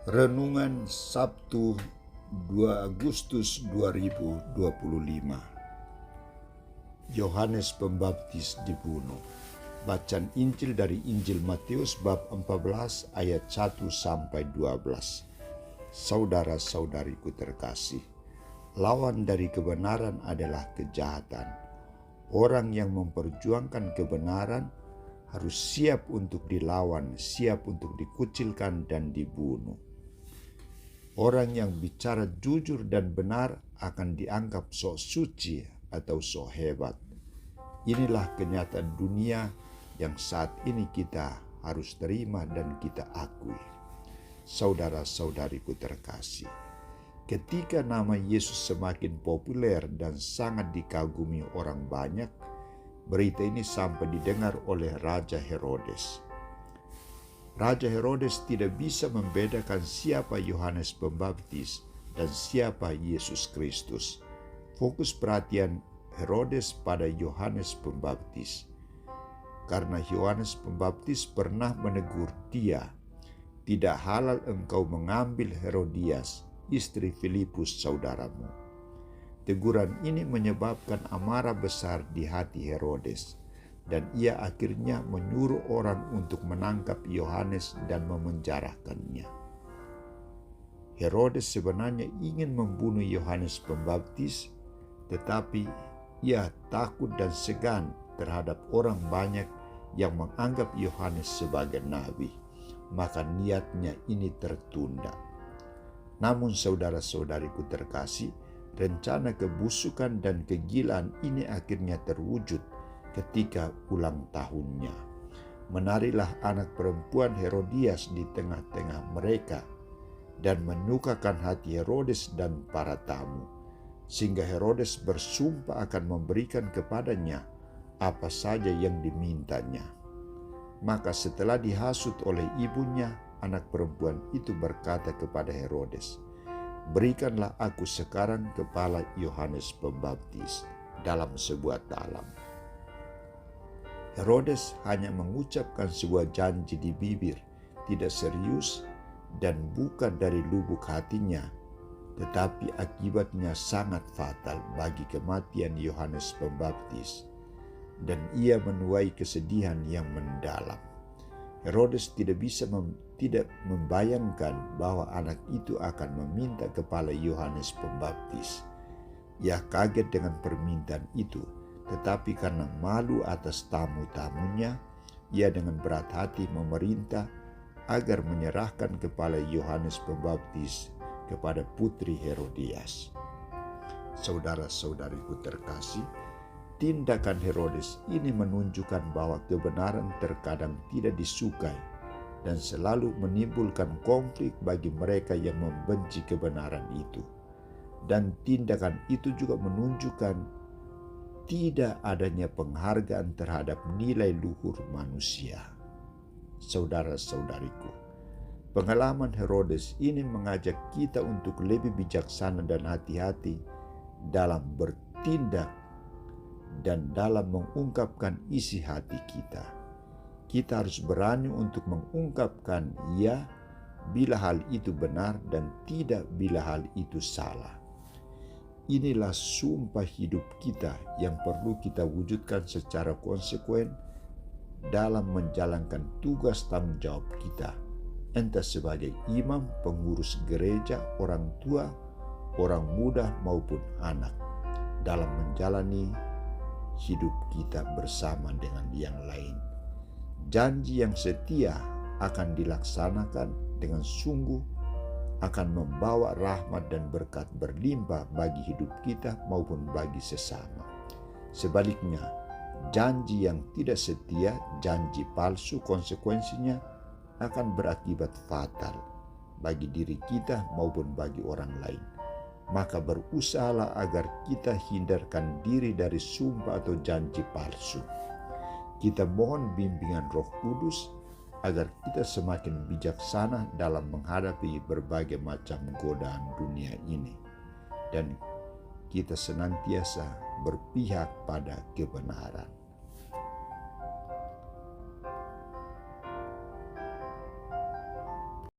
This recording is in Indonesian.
Renungan Sabtu 2 Agustus 2025. Yohanes Pembaptis dibunuh. Bacaan Injil dari Injil Matius bab 14 ayat 1 sampai 12. Saudara-saudariku terkasih, lawan dari kebenaran adalah kejahatan. Orang yang memperjuangkan kebenaran harus siap untuk dilawan, siap untuk dikucilkan dan dibunuh. Orang yang bicara jujur dan benar akan dianggap sok suci atau sok hebat. Inilah kenyataan dunia yang saat ini kita harus terima dan kita akui. Saudara-saudariku terkasih, ketika nama Yesus semakin populer dan sangat dikagumi orang banyak, berita ini sampai didengar oleh Raja Herodes. Raja Herodes tidak bisa membedakan siapa Yohanes Pembaptis dan siapa Yesus Kristus. Fokus perhatian Herodes pada Yohanes Pembaptis, karena Yohanes Pembaptis pernah menegur dia, "Tidak halal engkau mengambil Herodias, istri Filipus saudaramu." Teguran ini menyebabkan amarah besar di hati Herodes, dan ia akhirnya menyuruh orang untuk menangkap Yohanes dan memenjarakannya. Herodes sebenarnya ingin membunuh Yohanes Pembaptis, tetapi ia takut dan segan terhadap orang banyak yang menganggap Yohanes sebagai nabi, maka niatnya ini tertunda. Namun saudara-saudariku terkasih, rencana kebusukan dan kegilaan ini akhirnya terwujud ketika ulang tahunnya. Menarilah anak perempuan Herodias di tengah-tengah mereka dan menyukakan hati Herodes dan para tamu, sehingga Herodes bersumpah akan memberikan kepadanya apa saja yang dimintanya. Maka setelah dihasut oleh ibunya, anak perempuan itu berkata kepada Herodes, "Berikanlah aku sekarang kepala Yohanes Pembaptis dalam sebuah talam." Herodes hanya mengucapkan sebuah janji di bibir, tidak serius dan bukan dari lubuk hatinya, tetapi akibatnya sangat fatal bagi kematian Yohanes Pembaptis, dan ia menuai kesedihan yang mendalam. Herodes tidak membayangkan bahwa anak itu akan meminta kepala Yohanes Pembaptis. Ia kaget dengan permintaan itu, tetapi karena malu atas tamu-tamunya, ia dengan berat hati memerintah agar menyerahkan kepala Yohanes Pembaptis kepada putri Herodias. Saudara-saudariku terkasih, tindakan Herodes ini menunjukkan bahwa kebenaran terkadang tidak disukai dan selalu menimbulkan konflik bagi mereka yang membenci kebenaran itu. Dan tindakan itu juga menunjukkan tidak adanya penghargaan terhadap nilai luhur manusia. Saudara-saudariku, pengalaman Herodes ini mengajak kita untuk lebih bijaksana dan hati-hati dalam bertindak dan dalam mengungkapkan isi hati kita. Kita harus berani untuk mengungkapkan ya bila hal itu benar dan tidak bila hal itu salah. Inilah sumpah hidup kita yang perlu kita wujudkan secara konsekuen dalam menjalankan tugas tanggung jawab kita, entah sebagai imam, pengurus gereja, orang tua, orang muda maupun anak, dalam menjalani hidup kita bersama dengan yang lain. Janji yang setia akan dilaksanakan dengan sungguh, akan membawa rahmat dan berkat berlimpah bagi hidup kita maupun bagi sesama. Sebaliknya, janji yang tidak setia, janji palsu, konsekuensinya akan berakibat fatal bagi diri kita maupun bagi orang lain. Maka berusahalah agar kita hindarkan diri dari sumpah atau janji palsu. Kita mohon bimbingan Roh Kudus agar kita semakin bijaksana dalam menghadapi berbagai macam godaan dunia ini, dan kita senantiasa berpihak pada kebenaran.